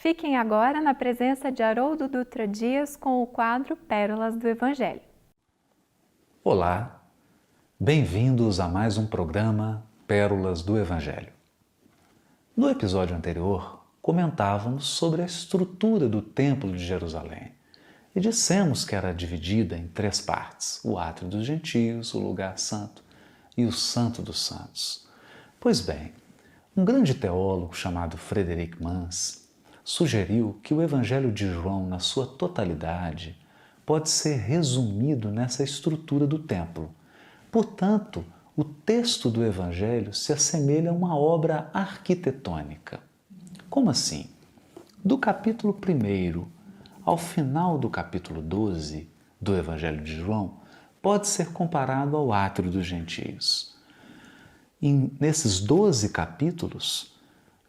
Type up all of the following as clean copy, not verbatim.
Fiquem agora na presença de Haroldo Dutra Dias com o quadro Pérolas do Evangelho. Olá, bem-vindos a mais um programa Pérolas do Evangelho. No episódio anterior, comentávamos sobre a estrutura do Templo de Jerusalém e dissemos que era dividida em 3 partes: o Átrio dos Gentios, o Lugar Santo e o Santo dos Santos. Pois bem, um grande teólogo chamado Frederic Mans sugeriu que o Evangelho de João, na sua totalidade, pode ser resumido nessa estrutura do templo. Portanto, o texto do Evangelho se assemelha a uma obra arquitetônica. Como assim? Do capítulo 1 ao final do capítulo 12 do Evangelho de João, pode ser comparado ao Átrio dos Gentios. Nesses 12 capítulos,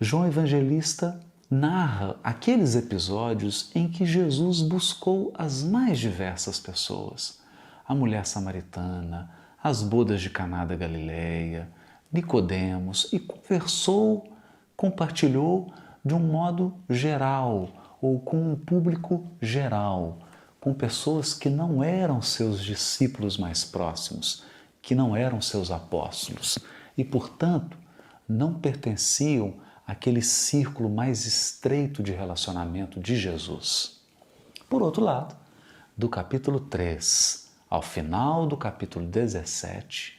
João Evangelista narra aqueles episódios em que Jesus buscou as mais diversas pessoas: a mulher samaritana, as bodas de Caná da Galileia, Nicodemos, e conversou, compartilhou de um modo geral ou com um público geral, com pessoas que não eram seus discípulos mais próximos, que não eram seus apóstolos e, portanto, não pertenciam àquele círculo mais estreito de relacionamento de Jesus. Por outro lado, do capítulo 3 ao final do capítulo 17,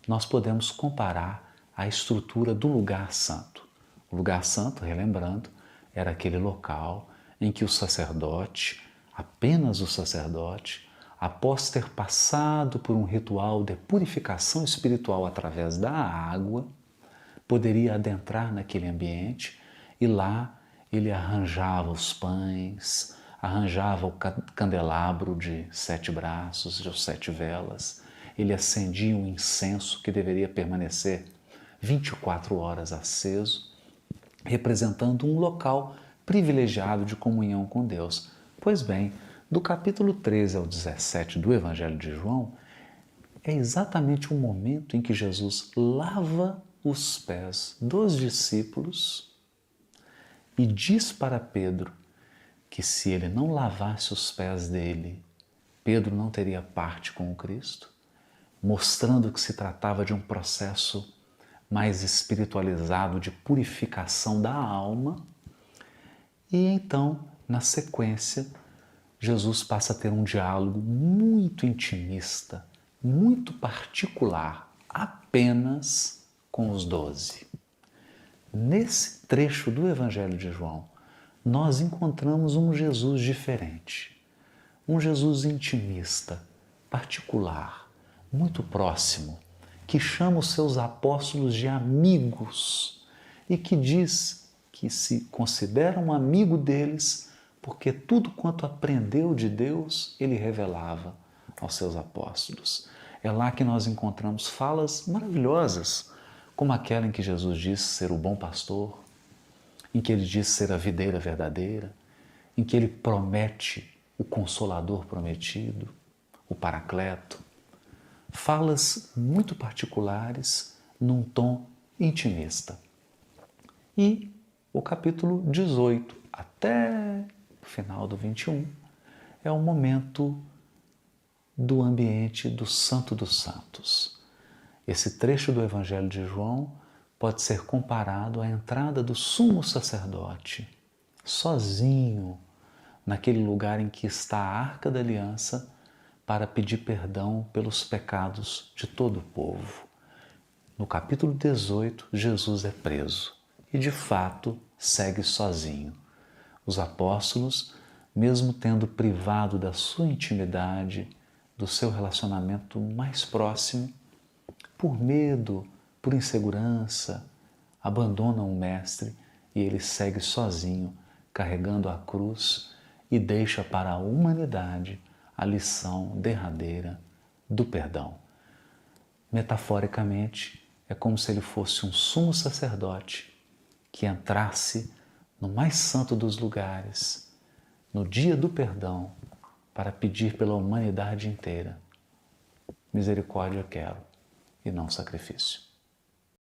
nós podemos comparar a estrutura do lugar santo. O lugar santo, relembrando, era aquele local em que o sacerdote, apenas o sacerdote, após ter passado por um ritual de purificação espiritual através da água, poderia adentrar naquele ambiente e lá ele arranjava os pães, arranjava o candelabro de 7 braços, de 7 velas, ele acendia um incenso que deveria permanecer 24 horas aceso, representando um local privilegiado de comunhão com Deus. Pois bem, do capítulo 13 ao 17 do Evangelho de João, é exatamente o momento em que Jesus lava os pés dos discípulos e diz para Pedro que se ele não lavasse os pés dele, Pedro não teria parte com o Cristo, mostrando que se tratava de um processo mais espiritualizado de purificação da alma. E então, na sequência, Jesus passa a ter um diálogo muito intimista, muito particular, apenas com os 12. Nesse trecho do Evangelho de João, nós encontramos um Jesus diferente, um Jesus intimista, particular, muito próximo, que chama os seus apóstolos de amigos e que diz que se considera um amigo deles porque tudo quanto aprendeu de Deus ele revelava aos seus apóstolos. É lá que nós encontramos falas maravilhosas, como aquela em que Jesus diz ser o bom pastor, em que ele diz ser a videira verdadeira, em que ele promete o Consolador prometido, o Paracleto. Falas muito particulares num tom intimista. E o capítulo 18 até o final do 21 é o momento do ambiente do Santo dos Santos. Esse trecho do Evangelho de João pode ser comparado à entrada do sumo sacerdote, sozinho, naquele lugar em que está a Arca da Aliança, para pedir perdão pelos pecados de todo o povo. No capítulo 18, Jesus é preso e, de fato, segue sozinho. Os apóstolos, mesmo tendo privado da sua intimidade, do seu relacionamento mais próximo, por medo, por insegurança, abandonam o Mestre e ele segue sozinho, carregando a cruz e deixa para a humanidade a lição derradeira do perdão. Metaforicamente, é como se ele fosse um sumo sacerdote que entrasse no mais santo dos lugares, no dia do perdão, para pedir pela humanidade inteira: misericórdia quero e não sacrifício.